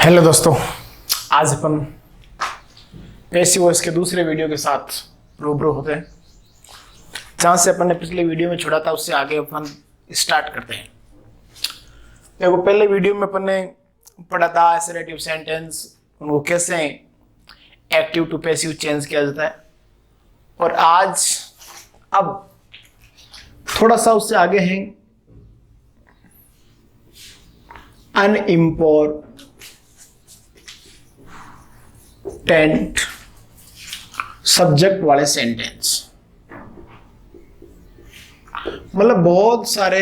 Hello दोस्तों, आज अपन passive voice के दूसरे वीडियो के साथ रूबरू होते हैं। जहाँ से अपन ने पिछले वीडियो में छोड़ा था उससे आगे अपन स्टार्ट करते हैं। देखो, पहले वीडियो में अपन ने पढ़ा था एसरेटिव सेंटेंस, उनको कैसे एक्टिव टू पैसिव चेंज किया जाता है। और आज अब थोड़ा सा उससे आगे हैं अनइम्पोर्टेंट सब्जेक्ट वाले सेंटेंस। मतलब बहुत सारे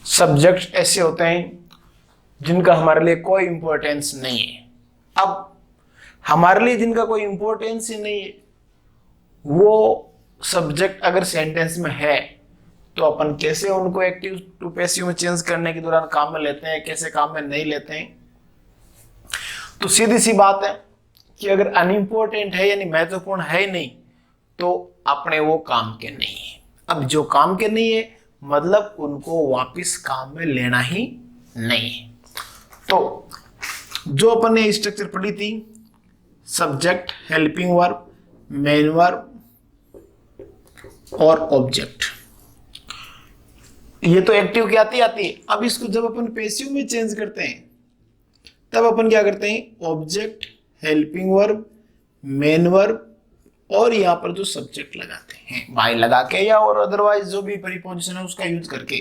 सब्जेक्ट ऐसे होते हैं जिनका हमारे लिए कोई इंपॉर्टेंस नहीं है। अब हमारे लिए जिनका कोई इंपॉर्टेंस ही नहीं है, वो सब्जेक्ट अगर सेंटेंस में है तो अपन कैसे उनको एक्टिव टू पैसिव में चेंज करने के दौरान काम में लेते हैं, कैसे काम में नहीं लेते हैं। तो सीधी सी बात है कि अगर अनइम्पोर्टेंट है यानी महत्वपूर्ण है ही नहीं तो अपने वो काम के नहीं है। अब जो काम के नहीं है मतलब उनको वापस काम में लेना ही नहीं है। तो जो अपन ने स्ट्रक्चर पढ़ी थी, subject, helping verb, main verb और ऑब्जेक्ट, ये तो एक्टिव की आती है। अब इसको जब अपन पैसिव में चेंज करते हैं तब अपन क्या करते हैं, object, helping verb, main verb और यहां पर जो सब्जेक्ट लगाते हैं बाय लगा के या और अदरवाइज जो भी प्रीपोजिशन है उसका यूज करके।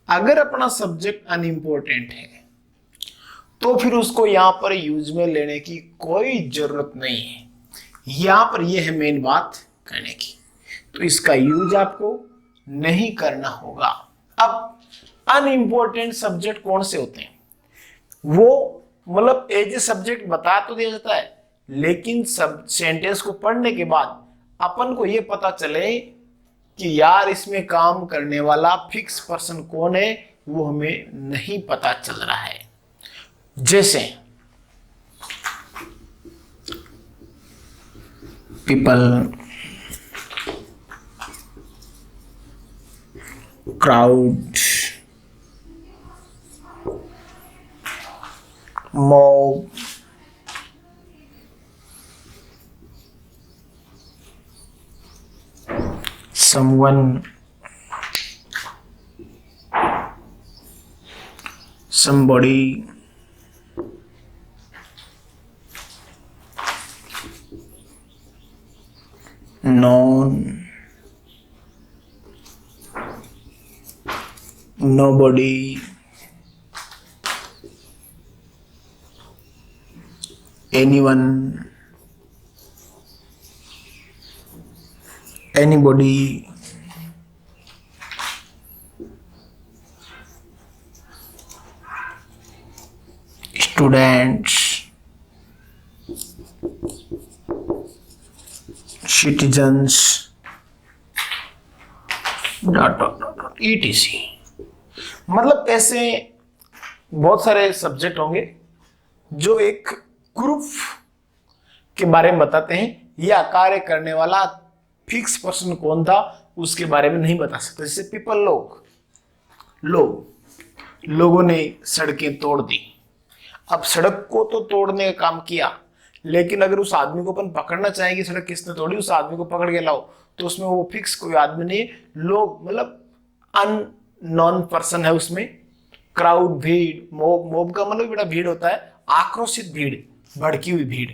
अगर अपना सब्जेक्ट अनइम्पोर्टेंट है तो फिर उसको यहां पर यूज में लेने की कोई जरूरत नहीं है। यहां पर यह है मेन बात करने की, तो इसका यूज आपको नहीं करना होगा। अब अनइम्पोर्टेंट सब्जेक्ट कौन से होते हैं, वो मतलब एज ए सब्जेक्ट बता तो दिया जाता है, लेकिन सब सेंटेंस को पढ़ने के बाद अपन को ये पता चले कि यार इसमें काम करने वाला फिक्स पर्सन कौन है वो हमें नहीं पता चल रहा है। जैसे people, crowd, mob, someone, somebody, none, nobody, anyone, anybody, students, citizens, etc। मतलब ऐसे बहुत सारे सब्जेक्ट होंगे जो एक ग्रुप के बारे में बताते हैं या कार्य करने वाला फिक्स पर्सन कौन था उसके बारे में नहीं बता सकते। जैसे पीपल, लोगों ने सड़कें तोड़ दी। अब सड़क को तो तोड़ने का काम किया, लेकिन अगर उस आदमी को अपन पकड़ना चाहेंगे सड़क किसने तोड़ी, उस आदमी को पकड़ के लाओ, तो उसमें वो फिक्स कोई आदमी नहीं है। लोग मतलब अननोन पर्सन है उसमें। क्राउड, भीड़, मोब का मतलब बड़ा भीड़ होता है, आक्रोशित भीड़, भड़की हुई भीड़।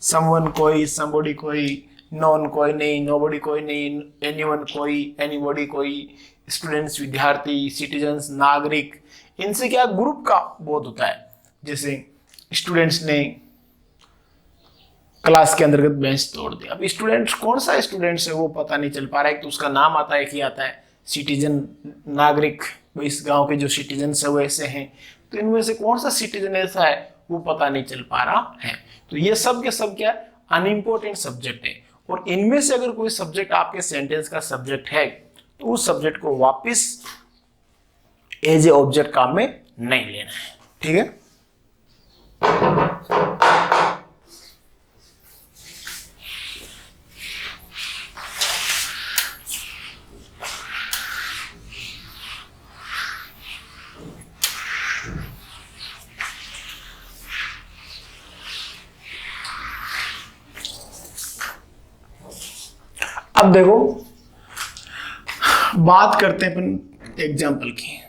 समवन कोई, समबॉडी कोई, नॉन कोई नहीं, नोबडी कोई नहीं, एनीवन कोई, एनीबॉडी कोई, स्टूडेंट्स विद्यार्थी, सिटीजन्स नागरिक। इनसे क्या ग्रुप का बोध होता है। जैसे स्टूडेंट्स ने क्लास के अंतर्गत बेंच तोड़ दिया। अब स्टूडेंट्स कौन सा स्टूडेंट्स है वो पता नहीं चल पा रहा है, तो उसका नाम आता है कि आता है सिटीजन, नागरिक, इस गांव के जो सिटीजन्स है वो ऐसे हैं, तो इनमें से कौन सा सिटीजन ऐसा है वो पता नहीं चल पा रहा है। तो ये सब के सब क्या अनइम्पोर्टेंट सब्जेक्ट है। और इनमें से अगर कोई सब्जेक्ट आपके सेंटेंस का सब्जेक्ट है तो उस सब्जेक्ट को वापस एज ए ऑब्जेक्ट काम में नहीं लेना है। ठीक है। अब देखो बात करते हैं अपन एग्जाम्पल की।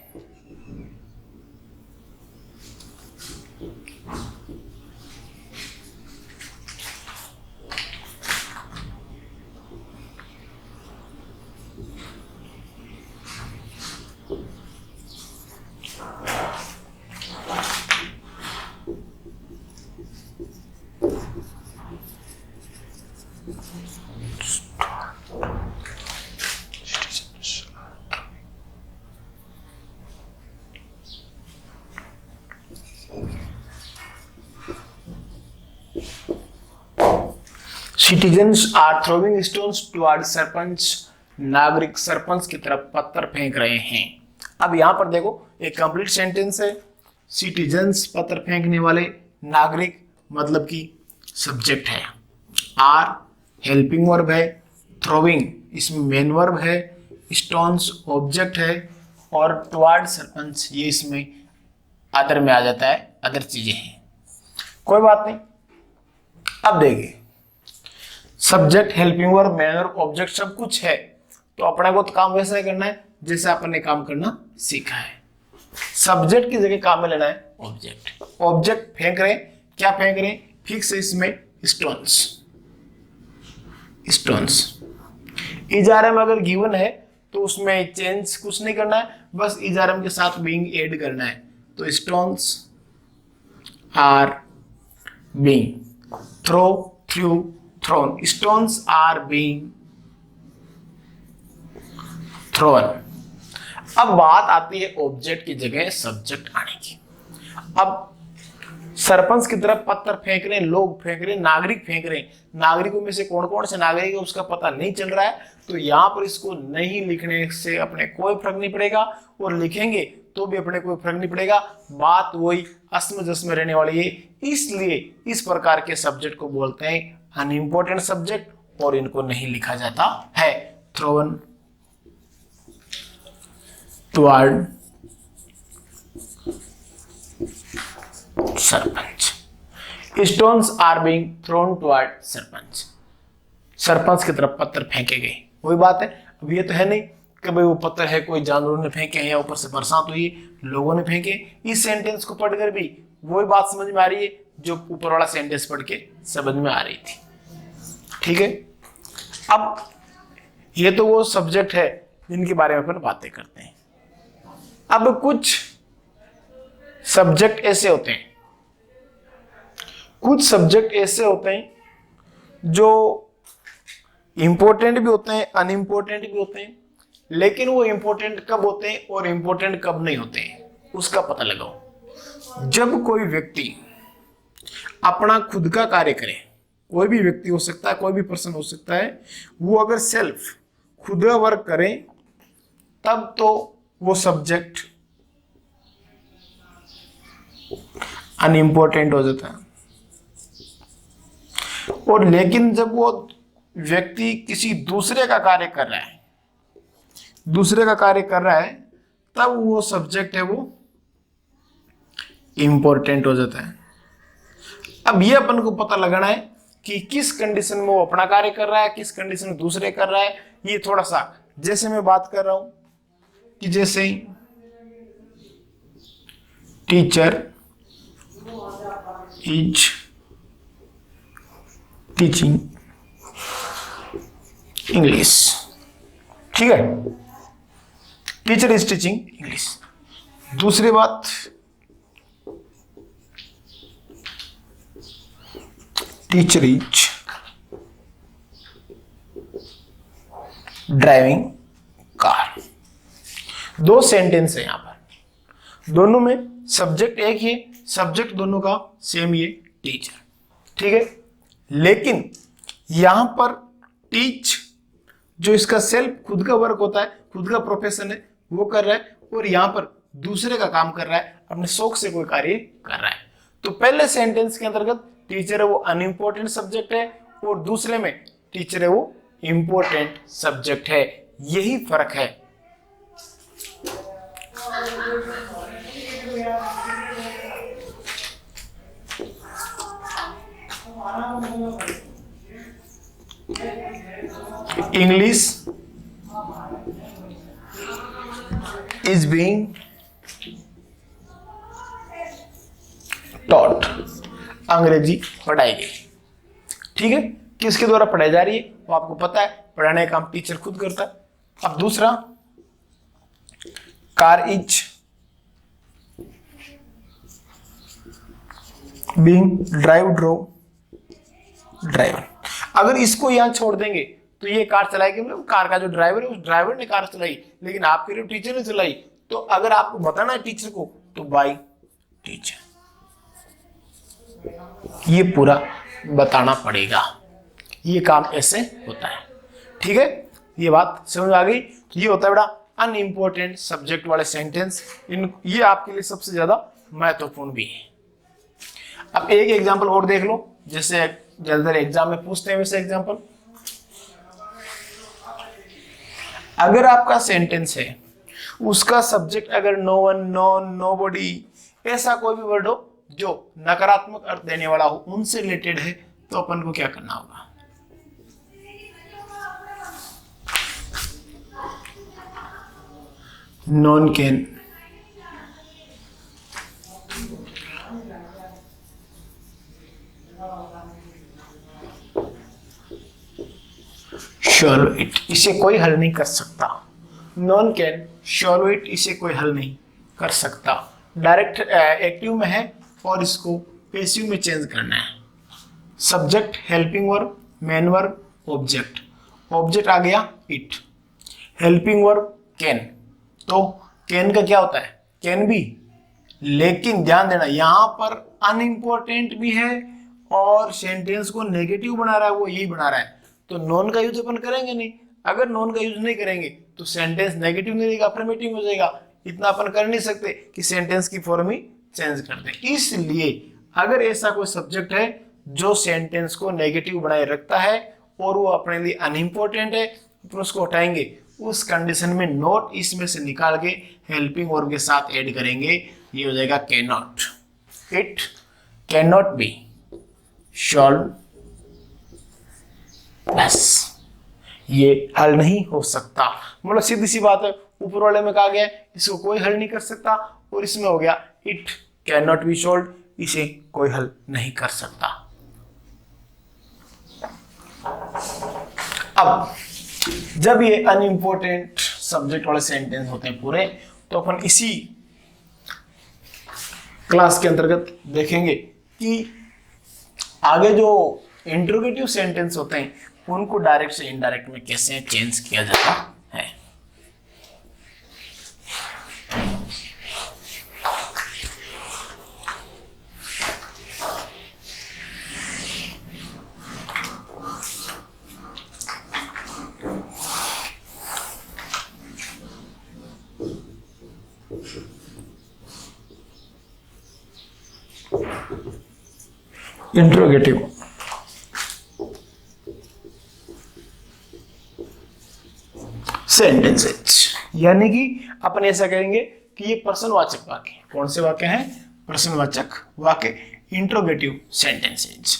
Citizens are throwing stones toward sarpanch, नागरिक सरपंच की तरफ पत्थर फेंक रहे हैं। अब यहां पर देखो एक कंप्लीट सेंटेंस है, सिटीजन्स पत्थर फेंकने वाले, नागरिक मतलब कि सब्जेक्ट है, आर हेल्पिंग वर्ब है, थ्रोविंग इसमें मेन वर्ब है, स्टोन्स ऑब्जेक्ट है और टुवर्ड सरपंच ये इसमें अदर में आ जाता है, अदर चीजें हैं, कोई बात नहीं। अब देखिए subject helping verb main verb object सब कुछ है, तो अपने को तो काम वैसा ही करना है जैसे अपन ने काम करना सीखा है। सब्जेक्ट की जगह काम में लेना है ऑब्जेक्ट। ऑब्जेक्ट फेंक रहे, क्या फेंक रहे, फिक्स है इसमें स्टोन्स, स्टोन्स। इजारे में अगर गिवन है तो उसमें चेंज कुछ नहीं करना है, बस इजारम के साथ बीइंग ऐड करना है। तो stones are being through thrown, stones are being thrown। अब बात आती है ऑब्जेक्ट की जगह सब्जेक्ट आने की। अब सरपंच की तरफ पत्थर फेंक रहे हैं, लोग फेंक रहे हैं, नागरिक फेंक रहे हैं, नागरिकों में से कौन कौन से नागरिक है उसका पता नहीं चल रहा है, तो यहां पर इसको नहीं लिखने से अपने कोई फर्क नहीं पड़ेगा, और लिखेंगे तो भी अपने कोई फर्क नहीं पड़ेगा, बात वही असमंजस में रहने वाली है। इसलिए इस प्रकार के सब्जेक्ट को बोलते हैं अनइम्पोर्टेंट सब्जेक्ट, और इनको नहीं लिखा जाता है। Thrown toward sarpanch, stones are being thrown toward sarpanch, sarpanch की तरफ पत्थर फेंके गए। वही बात है, अब ये तो है नहीं कि भाई वो पत्थर है कोई जानवरों ने फेंके हैं या ऊपर से बरसात हुई लोगों ने फेंके। इस सेंटेंस को पढ़कर भी वही बात समझ में आ रही है जो ऊपर वाला सेंटेंस पढ़ के समझ में आ रही थी, ठीक है। अब ये तो वो सब्जेक्ट है जिनके बारे में अपन बातें करते हैं। अब कुछ सब्जेक्ट ऐसे होते हैं, कुछ सब्जेक्ट ऐसे होते हैं जो इंपॉर्टेंट भी होते हैं, अनइम्पोर्टेंट भी होते हैं, लेकिन वो इंपॉर्टेंट कब होते हैं और इंपॉर्टेंट कब नहीं होते हैं उसका पता लगाओ। जब कोई व्यक्ति अपना खुद का कार्य करे, कोई भी व्यक्ति हो सकता है, कोई भी पर्सन हो सकता है, वो अगर सेल्फ खुद का वर्क करे तब तो वो सब्जेक्ट अनइम्पोर्टेंट हो जाता है। और लेकिन जब वो व्यक्ति किसी दूसरे का कार्य कर रहा है, दूसरे का कार्य कर रहा है, तब वो सब्जेक्ट है वो इंपॉर्टेंट हो जाता है। अब ये अपन को पता लगाना है कि किस कंडीशन में वो अपना कार्य कर रहा है, किस कंडीशन में दूसरे कर रहा है। ये थोड़ा सा जैसे मैं बात कर रहा हूं कि जैसे टीचर इज टीचिंग इंग्लिश, ठीक है, टीचर इज टीचिंग इंग्लिश। दूसरी बात, टीचर इज ड्राइविंग कार। दो सेंटेंस है यहां पर, दोनों में सब्जेक्ट एक ही है, सब्जेक्ट दोनों का सेम ही है, टीचर, ठीक है। लेकिन यहां पर टीच जो इसका सेल्फ खुद का वर्क होता है, खुद का प्रोफेशन है, वो कर रहा है, और यहां पर दूसरे का काम कर रहा है, अपने शौक से कोई कार्य कर रहा है। तो पहले सेंटेंस के अंतर्गत टीचर है वो अनइम्पोर्टेंट सब्जेक्ट है, और दूसरे में टीचर है वो इंपॉर्टेंट सब्जेक्ट है। यही फर्क है। इंग्लिश इज बीइंग टॉट, अंग्रेजी पढ़ाई गई। ठीक है, किसके द्वारा पढ़ाई जा रही है वो आपको पता है, पढ़ाने का काम टीचर खुद करता है। अब दूसरा, कार इज बीइंग ड्राइवर। अगर इसको यहां छोड़ देंगे तो ये कार चलाएगी, मतलब कार का जो ड्राइवर है उस ड्राइवर ने कार चलाई, लेकिन आपके लिए टीचर ने चलाई। तो अगर आपको बताना है टीचर को तो बाय टीचर, ये पूरा बताना पड़ेगा। ये काम ऐसे होता है। ठीक है, ये बात समझ आ गई। ये होता है बेटा अनइम्पोर्टेंट सब्जेक्ट वाले सेंटेंस। ये आपके लिए सबसे ज्यादा महत्वपूर्ण भी है। अब एक एग्जांपल और देख लो, जैसे ज्यादातर एग्जाम में पूछते हैं वैसे एग्जांपल। अगर आपका सेंटेंस है, उसका सब्जेक्ट अगर नो वन, नॉन, नोबडी, ऐसा कोई भी वर्ड हो जो नकारात्मक अर्थ देने वाला हो, उनसे रिलेटेड है, तो अपन को क्या करना होगा? नॉन कैन शॉल्व इट, इसे कोई हल नहीं कर सकता। नॉन कैन शॉल्व इट, इसे कोई हल नहीं कर सकता। डायरेक्ट एक्टिव में है और इसको पैसिव में चेंज करना है। Subject helping verb, main verb, object. Object आ गया इट, हेल्पिंग वर्ब कैन। तो कैन का क्या होता है? कैन भी, लेकिन ध्यान देना यहां पर अनइम्पोर्टेंट भी है और सेंटेंस को नेगेटिव बना रहा है, वो यही बना रहा है। तो नॉन का यूज अपन करेंगे नहीं। अगर नॉन का यूज नहीं करेंगे तो सेंटेंस नेगेटिव नहीं रहेगा, अफर्मेटिव हो जाएगा। इतना अपन कर नहीं सकते कि सेंटेंस की फॉर्म ही चेंज कर दें। इसलिए अगर ऐसा कोई सब्जेक्ट है जो सेंटेंस को नेगेटिव बनाए रखता है और वो अपने लिए अनइम्पोर्टेंट है, तो उसको हटाएंगे। उस कंडीशन में नॉट इसमें से निकाल के हेल्पिंग वर्ब के साथ ऐड करेंगे, ये हो जाएगा can not. It can not be solve, बस ये हल नहीं हो सकता। मतलब सीधी सी बात है, ऊपर वाले में कहा गया इसको कोई हल नहीं कर सकता, और इसमें हो गया it can not be solve, इसे कोई हल नहीं कर सकता। अब जब ये अनइम्पोर्टेंट सब्जेक्ट वाले सेंटेंस होते हैं पूरे, तो अपन इसी क्लास के अंतर्गत देखेंगे कि आगे जो इंट्रोगेटिव सेंटेंस होते हैं उनको डायरेक्ट से इनडायरेक्ट में कैसे चेंज किया जाता है। इंट्रोगेटिव सेंटेंसेस, यानी कि अपन ऐसा करेंगे कि ये प्रश्नवाचक वाक्य, कौन से वाक्य हैं? प्रश्नवाचक वाक्य, इंट्रोगेटिव सेंटेंसेस।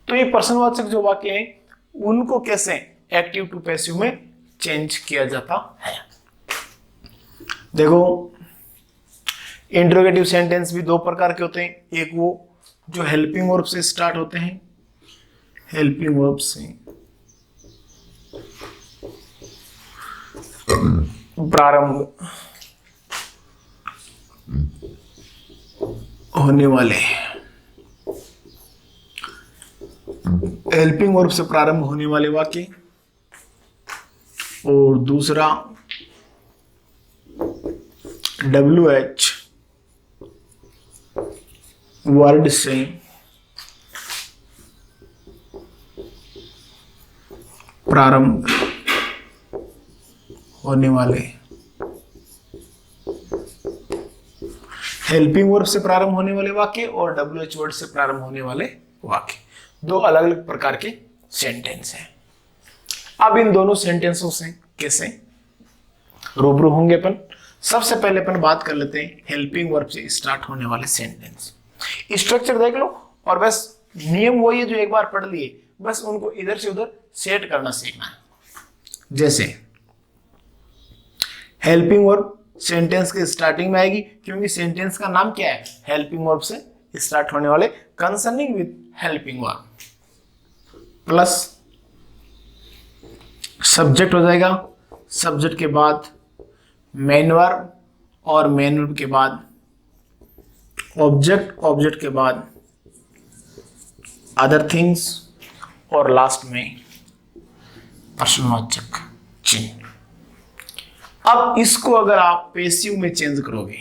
तो ये प्रश्नवाचक जो वाक्य हैं उनको कैसे एक्टिव टू पैसिव में चेंज किया जाता है। देखो, इंट्रोगेटिव सेंटेंस भी दो प्रकार के होते हैं। एक वो जो हेल्पिंग वर्ब से स्टार्ट होते हैं, हेल्पिंग वर्ब से प्रारंभ होने वाले, हेल्पिंग वर्ब से प्रारंभ होने वाले वाक्य। और दूसरा WH वर्ड से प्रारंभ होने वाले, हेल्पिंग वर्ब से प्रारंभ होने वाले वाक्य और WH वर्ड से प्रारंभ होने वाले वाक्य, दो अलग अलग प्रकार के सेंटेंस हैं। अब इन दोनों सेंटेंसों से कैसे रूबरू होंगे अपन? सबसे पहले अपन बात कर लेते हैं हेल्पिंग वर्ब से स्टार्ट होने वाले सेंटेंस। स्ट्रक्चर देख लो और बस नियम वही है जो एक बार पढ़ लिए, बस उनको इधर से उधर सेट करना सीखना है। जैसे हेल्पिंग वर्ब सेंटेंस के स्टार्टिंग में आएगी, क्योंकि सेंटेंस का नाम क्या है, हेल्पिंग वर्ब से स्टार्ट होने वाले concerning with helping verb, plus subject हो जाएगा, सब्जेक्ट के बाद मेन वर्ब, और मेन वर्ब के बाद ऑब्जेक्ट, ऑब्जेक्ट के बाद अदर थिंग्स, और लास्ट में प्रश्नवाचक चिन्ह। अब इसको अगर आप पैसिव में चेंज करोगे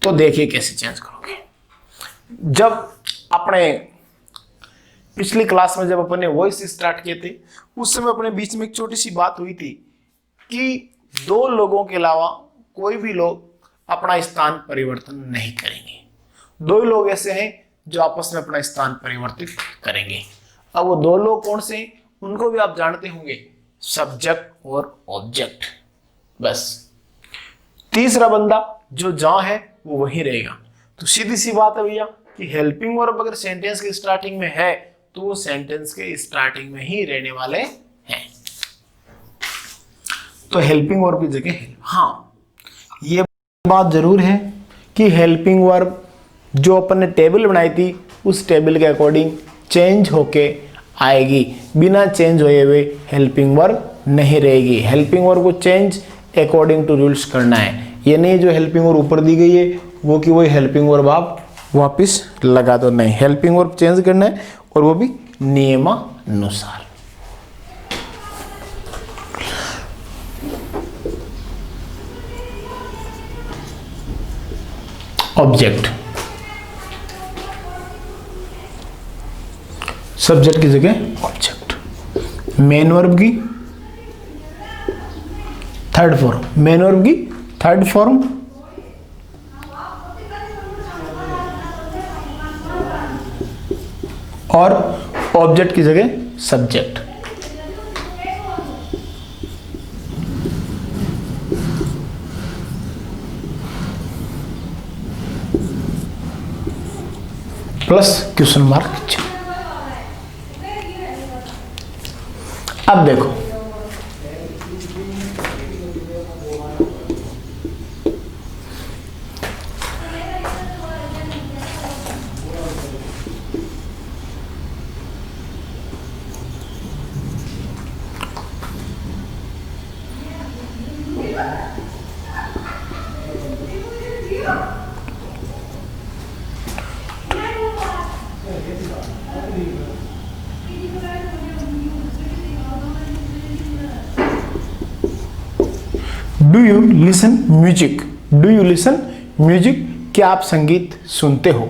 तो देखिए कैसे चेंज करोगे। जब अपने पिछली क्लास में जब अपने वॉइस स्टार्ट किए थे, उस समय अपने बीच में एक छोटी सी बात हुई थी कि दो लोगों के अलावा कोई भी लोग अपना स्थान परिवर्तन नहीं करेंगे। दो ही लोग ऐसे हैं जो आपस में अपना स्थान परिवर्तित करेंगे। अब वो दो लोग कौन से हैं, उनको भी आप जानते होंगे, सब्जेक्ट और ऑब्जेक्ट। बस तीसरा बंदा जो जहां है वो वहीं रहेगा। तो सीधी सी बात है भैया कि हेल्पिंग वर्ब अगर सेंटेंस के स्टार्टिंग में है तो वो सेंटेंस के स्टार्टिंग में ही रहने वाले हैं। तो हेल्पिंग वर्ब की जगह हाँ, ये बात जरूर है कि हेल्पिंग वर्ब जो अपन ने टेबल बनाई थी उस टेबल के अकॉर्डिंग चेंज होके आएगी, बिना चेंज हुए हुए हेल्पिंग वर्ब नहीं रहेगी। हेल्पिंग वर्ब को चेंज अकॉर्डिंग टू रूल्स करना है। ये नहीं जो हेल्पिंग वर्ब ऊपर दी गई है वो कि वही हेल्पिंग वर्ब आप वापस लगा दो, नहीं, हेल्पिंग वर्ब चेंज करना है और वो भी नियमानुसार। ऑब्जेक्ट, सब्जेक्ट की जगह ऑब्जेक्ट। मेन वर्ब की थर्ड फॉर्म, मेन वर्ब की थर्ड फॉर्म, और ऑब्जेक्ट की जगह सब्जेक्ट। Plus question mark. अब देखो do you listen music, do you listen music, क्या आप संगीत सुनते हो।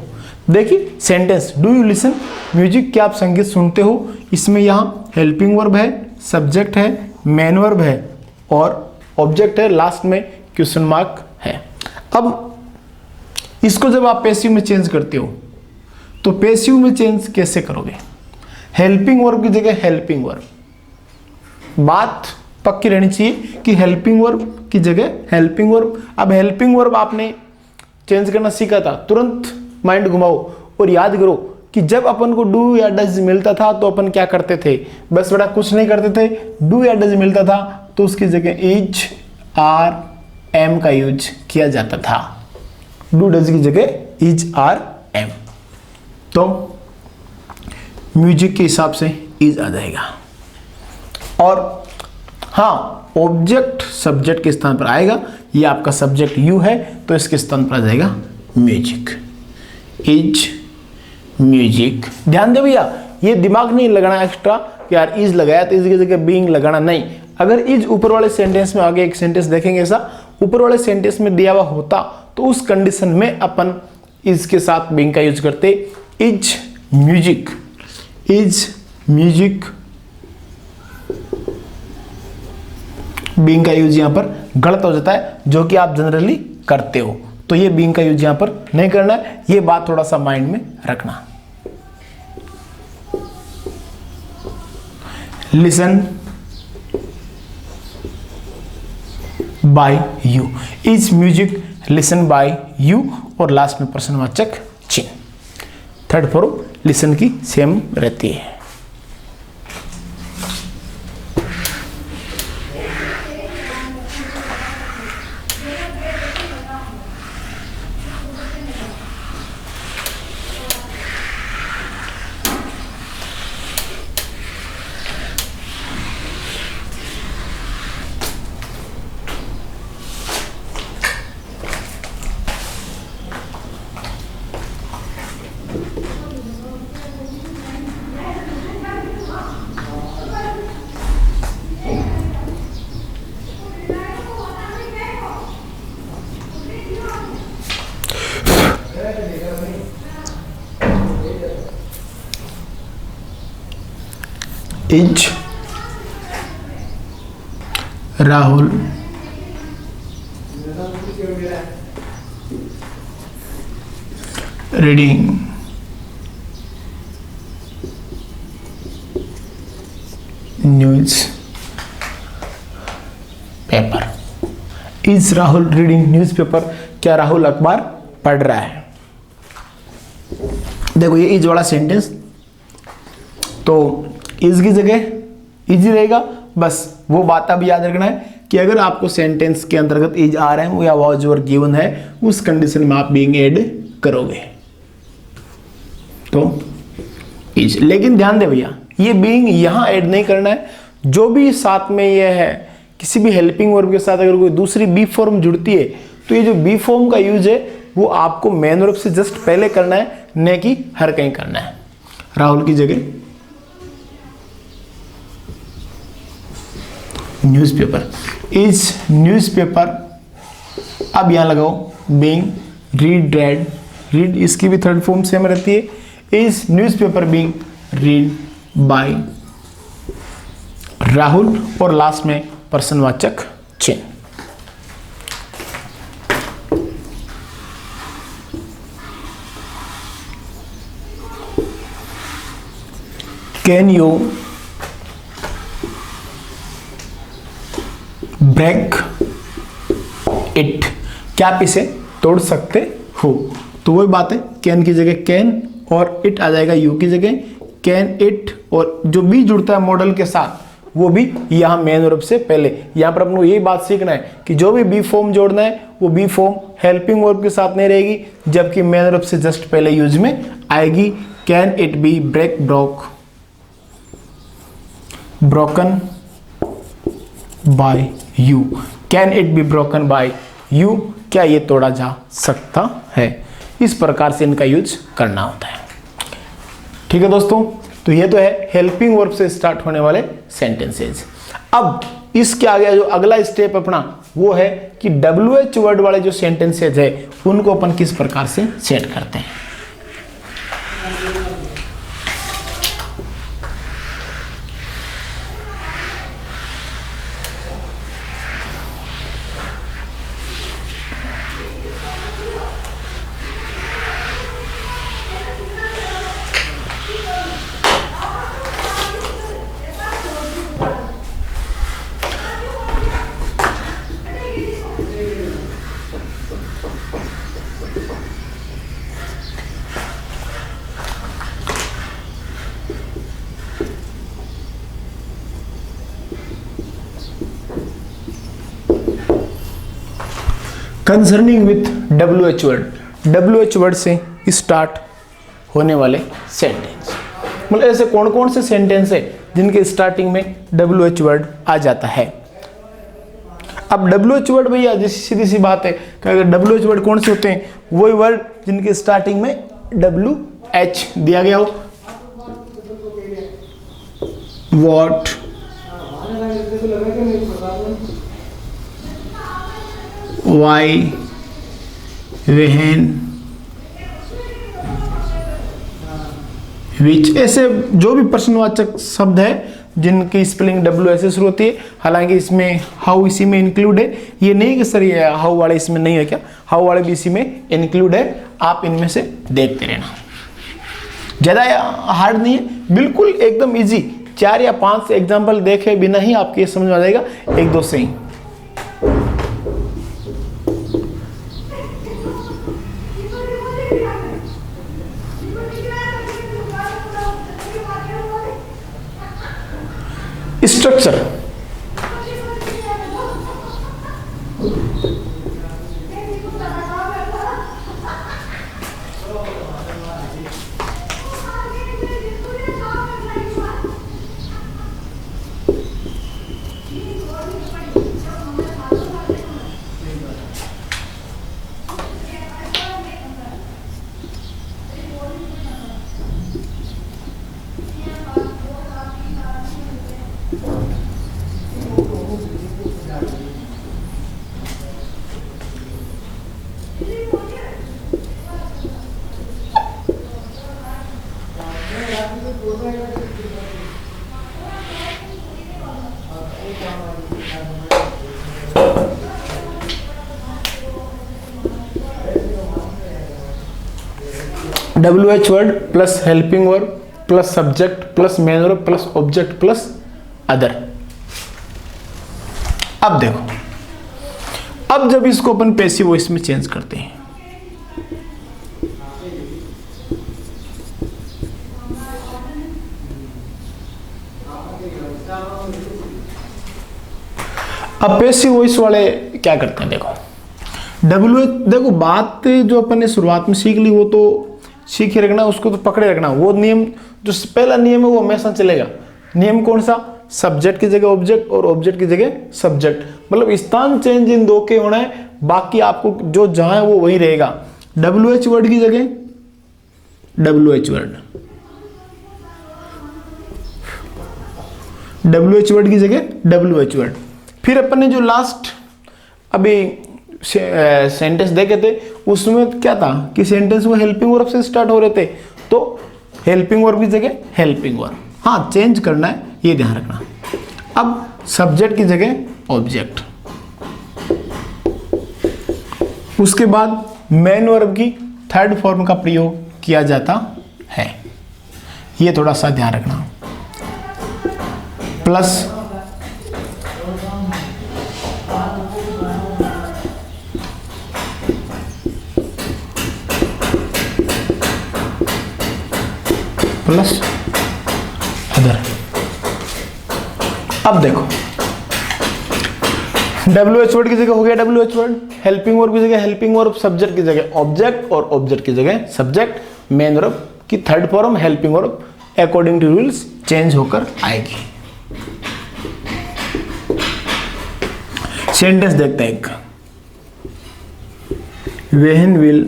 देखिए sentence do you listen music, क्या आप संगीत सुनते हो, इसमें यहाँ हेल्पिंग वर्ब है, सब्जेक्ट है, मेन वर्ब है और ऑब्जेक्ट है, लास्ट में क्वेश्चन मार्क है। अब इसको जब आप पैसिव में चेंज करते हो तो पैसिव में चेंज कैसे करोगे, हेल्पिंग वर्ब की जगह हेल्पिंग वर्ब। बात पक्की रहनी चाहिए कि हेल्पिंग वर्ब की जगह हेल्पिंग वर्ब। अब हेल्पिंग वर्ब आपने चेंज करना सीखा था, तुरंत माइंड घुमाओ और याद करो कि जब अपन को डू या डज मिलता था तो अपन क्या करते थे, बस बड़ा कुछ नहीं करते थे। डू या डज मिलता था तो उसकी जगह इज, आर, एम का यूज किया जाता था। डू डज की जगह इज, आर, एम। तो म्यूजिक के हिसाब से इज आ जाएगा। और हाँ, ऑब्जेक्ट सब्जेक्ट के स्थान पर आएगा। ये आपका सब्जेक्ट यू है तो इसके स्थान पर आ जाएगा म्यूजिक, इज म्यूजिक। ध्यान दे भैया, ये दिमाग नहीं लगाना एक्स्ट्रा कि यार इज लगाया तो इज की जगह बीइंग लगाना नहीं। अगर इज ऊपर वाले सेंटेंस में, आगे एक सेंटेंस देखेंगे ऐसा ऊपर वाले सेंटेंस में दिया हुआ होता तो उस कंडीशन में अपन इज के साथ बीइंग का यूज करते। Is music, is music, being का यूज यहां पर गलत हो जाता है जो कि आप जनरली करते हो, तो ये बीइंग का यूज यहां पर नहीं करना है। ये बात थोड़ा सा माइंड में रखना। Listen by you, is music listen by you और लास्ट में प्रश्नवाचक चिन्ह। थर्ड फॉर्म लिसन की सेम रहती है। Is Rahul reading news paper? Is Rahul reading news paper? क्या राहुल अखबार पढ़ रहा है? देखो ये इज वाला सेंटेंस, तो इज की जगह इज रहेगा। बस वो बात अब याद रखना है कि अगर आपको सेंटेंस के अंतर्गत इज आ रहा है या वाज और गिवन है, उस कंडीशन में आप बीइंग ऐड करोगे तो इज। लेकिन ध्यान दे भैया, ये बीइंग यहां ऐड नहीं करना है। जो भी साथ में ये है, किसी भी हेल्पिंग वर्ब के साथ अगर कोई दूसरी बी फॉर्म जुड़ती है, तो ये जो बी फॉर्म का यूज है वो आपको मेन वर्ब से जस्ट पहले करना है, न कि हर कहीं करना है। राहुल की जगह न्यूज़पेपर, इज न्यूज़पेपर। अब यहां लगाओ बीइंग रीड रेड, रीड इसकी भी थर्ड फॉर्म सेम रहती है। Is newspaper being read by Rahul, और लास्ट में पर्सनवाचक चिन्ह। Can you break it? क्या आप इसे तोड़ सकते हो? तो वही बात है, कैन की जगह कैन और इट आ जाएगा यू की जगह। कैन इट, और जो बी जुड़ता है मॉडल के साथ वो भी यहाँ मेन वर्ब से पहले। यहाँ पर अपने यही बात सीखना है कि जो भी बी फॉर्म जोड़ना है वो बी फॉर्म हेल्पिंग वर्ब के साथ नहीं रहेगी, जबकि मेन वर्ब से जस्ट पहले यूज में आएगी। Can it be break broke broken by you? Can it be broken by you? क्या ये तोड़ा जा सकता है? इस प्रकार से इनका यूज करना होता है। ठीक है दोस्तों, तो ये तो है हेल्पिंग वर्ब से स्टार्ट होने वाले सेंटेंसेज। अब इसके आगे जो अगला स्टेप अपना वो है कि WH वर्ड वाले जो सेंटेंसेज है उनको अपन किस प्रकार से सेट करते हैं। Concerning with WH word, WH word से स्टार्ट होने वाले सेंटेंस, मतलब ऐसे कौन कौन से सेंटेंस है जिनके स्टार्टिंग में WH वर्ड आ जाता है। अब WH वर्ड भैया जैसी सीधी सी बात है कि अगर WH वर्ड कौन से होते हैं, वही वर्ड जिनके स्टार्टिंग में WH दिया गया हो। वॉट, वाई, वेहन, विच, ऐसे जो भी प्रश्नवाचक शब्द है जिनकी स्पेलिंग WH से शुरू होती है। हालांकि इसमें हाउ इसी में इंक्लूड है, ये नहीं कि सर ये हाउ वाले इसमें नहीं है, क्या हाउ वाले भी इसी में इंक्लूड है। आप इनमें से देखते रहना, ज़्यादा हार्ड नहीं है, बिल्कुल एकदम इजी। 4 या 5 एग्जाम्पल देखे बिना ही आपके समझ में आ जाएगा, 1-2 से ही। Structure, WH word plus helping verb plus subject plus main verb plus object plus other. अब देखो, अब जब इसको अपन पैसिव वॉइस में चेंज करते हैं, अब पैसिव वॉइस वाले क्या करते हैं, देखो WH, देखो बात जो अपन ने शुरुआत में सीख ली वो तो सीखे रखना, उसको तो पकड़े रखना। वो नियम जो पहला नियम है वो हमेशा चलेगा। नियम कौन सा? सब्जेक्ट की जगह ऑब्जेक्ट और ऑब्जेक्ट की जगह सब्जेक्ट, मतलब स्थान चेंज इन दो के होना है, बाकी आपको जो जहां है वो वही रहेगा। WH वर्ड की जगह WH वर्ड, WH वर्ड की जगह WH वर्ड। फिर अपन ने जो लास्ट अभी सेंटेंस देखे थे उसमें क्या था कि सेंटेंस वो हेल्पिंग वर्ब से स्टार्ट हो रहे थे, तो हेल्पिंग वर्ब की जगह हेल्पिंग वर्ब, हाँ चेंज करना है, ये ध्यान रखना। अब सब्जेक्ट की जगह ऑब्जेक्ट, उसके बाद मेन वर्ब की थर्ड फॉर्म का प्रयोग किया जाता है, ये थोड़ा सा ध्यान रखना। Plus plus other. अब देखो WH वर्ड की जगह हो गया WH वर्ड, हेल्पिंग वर्ब की जगह हेल्पिंग वर्ब, सब्जेक्ट की जगह ऑब्जेक्ट और ऑब्जेक्ट की जगह सब्जेक्ट, मेन वर्ब की third form helping verb according to rules change होकर आएगी। सेंटेंस देखते हैं एक, when will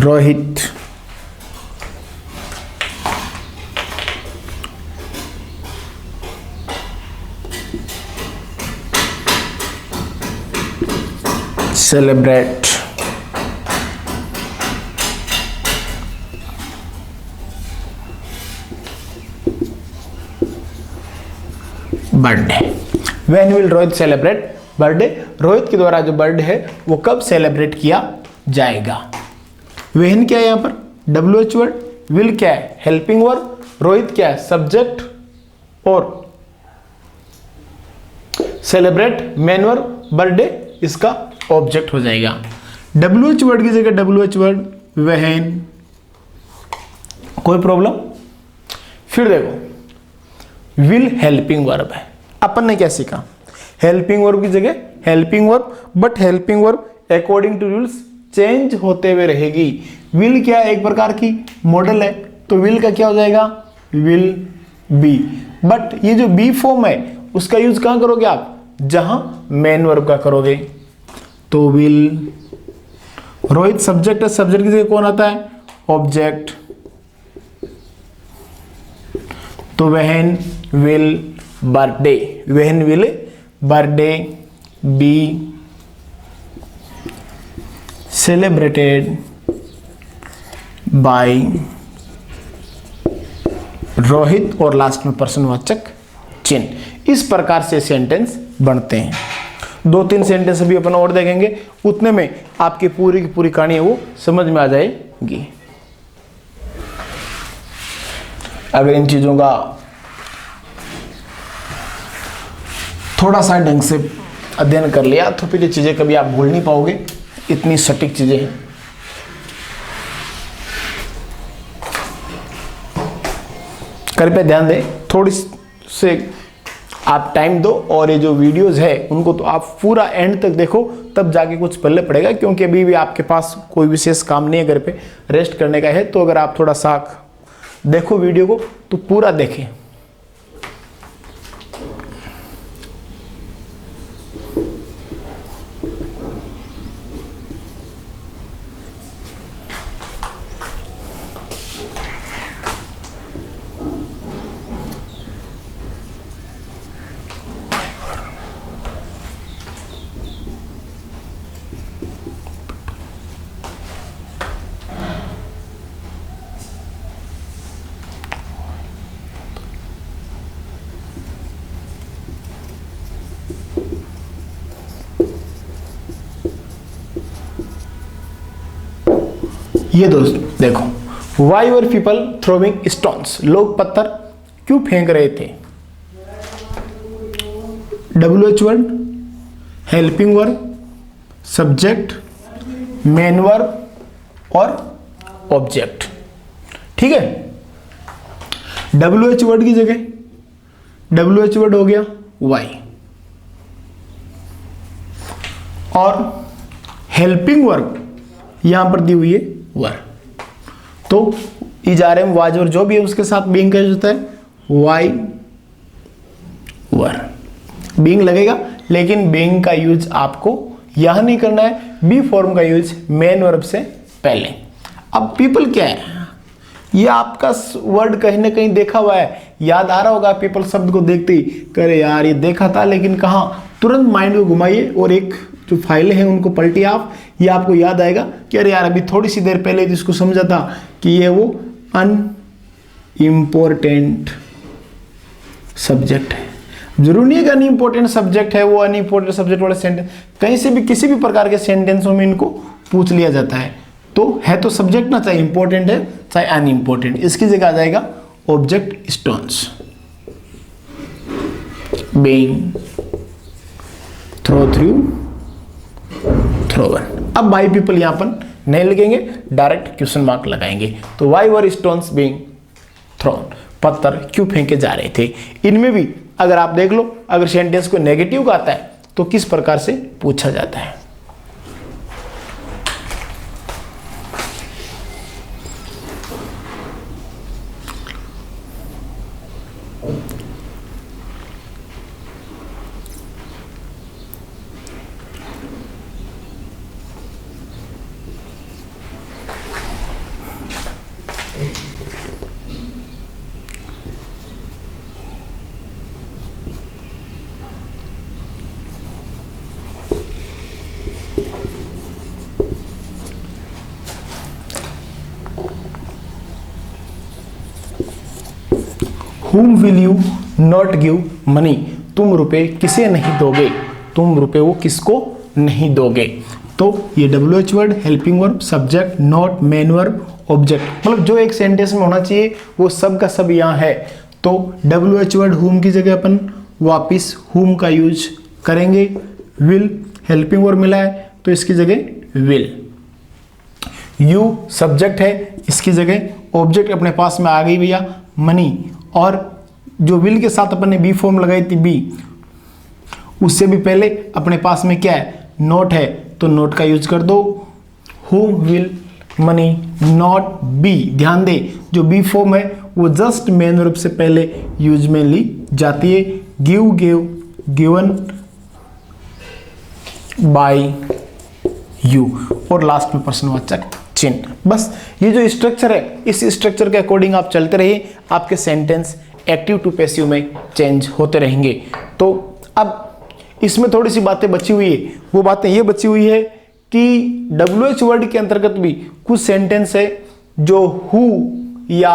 Rohit celebrate birthday. When will Rohit celebrate birthday? Rohit के द्वारा जो बर्थडे है वो कब सेलिब्रेट किया जाएगा। when क्या है यहाँ पर? WH वर्ड, will क्या है? हेल्पिंग वर्ब, रोहित क्या है? सब्जेक्ट और सेलिब्रेट मेन वर्ब, बर्थडे इसका ऑब्जेक्ट हो जाएगा। WH वर्ड की जगह WH वर्ड when, कोई प्रॉब्लम? फिर देखो will हेल्पिंग वर्ब है, अपन ने क्या सीखा? हेल्पिंग वर्ब की जगह helping verb, but helping verb according to rules change होते हुए रहेगी। will क्या है? एक प्रकार की मॉडल है, तो will का क्या हो जाएगा? will be, बट ये जो बी फॉर्म है उसका यूज कहां करोगे आप? जहां मेन वर्ब का करोगे, तो विल। रोहित सब्जेक्ट है, सब्जेक्ट की जगह कौन आता है? ऑब्जेक्ट, तो when will birthday, when will birthday be celebrated by Rohit, और लास्ट में प्रश्नवाचक चिन्ह। इस प्रकार से सेंटेंस बनते हैं। 2-3 सेंटेंस अभी अपन और देखेंगे, उतने में आपकी पूरी की पूरी कहानी है वो समझ में आ जाएगी। अगर इन चीजों का थोड़ा सा ढंग से अध्ययन कर लिया तो फिर ये चीजें कभी आप भूल नहीं पाओगे, इतनी सटीक चीजें हैं। कृपया ध्यान दें, थोड़ी से आप टाइम दो, और ये जो वीडियोस है उनको तो आप पूरा एंड तक देखो, तब जाके कुछ पल्ले पड़ेगा, क्योंकि अभी भी आपके पास कोई विशेष काम नहीं है, घर पे रेस्ट करने का है। तो अगर आप थोड़ा सा देखो वीडियो को तो पूरा देखें। ये दोस्त देखो, why were people throwing stones, लोग पत्थर क्यों फेंक रहे थे? WH word, helping verb, subject, main verb और ऑब्जेक्ट। ठीक है, WH वर्ड की जगह WH वर्ड हो गया वाई, और हेल्पिंग वर्ब यहां पर दी हुई है वर। तो इजारे में वाज और जो भी है उसके साथ बीइंग का यूज होता है वाई वर। बीइंग लगेगा, लेकिन बीइंग का यूज आपको यहां नहीं करना है, बी फॉर्म का यूज मेन वर्ब से पहले। अब पीपल क्या है, ये आपका वर्ड कहीं ना कहीं देखा हुआ है, याद आ रहा होगा पीपल शब्द को देखते ही, करे यार ये देखा था लेकिन कहाँ, तुरंत माइंड को घुमाइए और एक जो फाइलें हैं उनको पलटिए आप, ये आपको याद आएगा कि अरे यार अभी थोड़ी सी देर पहले इसको समझा था कि ये वो अनइम्पोर्टेंट सब्जेक्ट है। जरूरी नहीं है कि अनइम्पोर्टेंट सब्जेक्ट है वो अनइम्पोर्टेंट सब्जेक्ट वाले सेंटेंस, कहीं से भी किसी भी प्रकार के सेंटेंसों में इनको पूछ लिया जाता है। तो है तो सब्जेक्ट ना, चाहे इंपॉर्टेंट है चाहे अनइम्पोर्टेंट, इसकी जगह आ जाएगा ऑब्जेक्ट स्टोन्स बीइंग थ्रोवन। अब बाई पीपल यहां पर नहीं लगेंगे, डायरेक्ट क्वेश्चन मार्क लगाएंगे। तो why were stones being thrown, पत्थर क्यों फेंके जा रहे थे। इनमें भी अगर आप देख लो, अगर सेंटेंस को नेगेटिव का आता है तो किस प्रकार से पूछा जाता है। Whom will you not give money, तुम रुपए किसे नहीं दोगे, तुम रुपए वो किसको नहीं दोगे। तो ये WH word, helping verb, subject, not, main verb, object, मतलब जो एक सेंटेंस में होना चाहिए वो सब का सब यहाँ है। तो WH वर्ड whom की जगह अपन वापिस whom का यूज करेंगे। will, हेल्पिंग वर्ब मिला है तो इसकी जगह will। you सब्जेक्ट है, इसकी जगह ऑब्जेक्ट अपने पास में आ गई भैया मनी, और जो विल के साथ अपन ने बी फॉर्म लगाई थी बी, उससे भी पहले अपने पास में क्या है नोट है, तो नोट का यूज कर दो। whom will money not be, ध्यान दे जो बी फॉर्म है वो जस्ट मेन वर्ब से पहले यूज में ली जाती है। Give, give, given by you, और लास्ट में प्रश्नवाचक चिन्ह। बस ये जो स्ट्रक्चर है इस स्ट्रक्चर के अकॉर्डिंग आप चलते रहिए, आपके सेंटेंस एक्टिव टू पैसिव में चेंज होते रहेंगे। तो अब इसमें थोड़ी सी बातें बची हुई है, वो बातें ये बची हुई है कि WH वर्ड के अंतर्गत भी कुछ सेंटेंस है जो हु या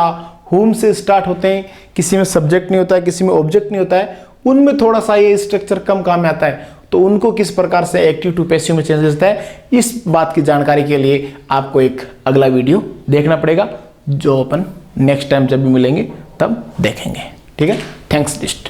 हुम से स्टार्ट होते हैं, किसी में सब्जेक्ट नहीं होता है, किसी में ऑब्जेक्ट नहीं होता है, उनमें थोड़ा सा ये स्ट्रक्चर कम काम में आता है। तो उनको किस प्रकार से एक्टिव टू पैसिव में चेंज होता है, इस बात की जानकारी के लिए आपको एक अगला वीडियो देखना पड़ेगा, जो अपन नेक्स्ट टाइम जब भी मिलेंगे तब देखेंगे। ठीक है, थैंक्स लिस्ट।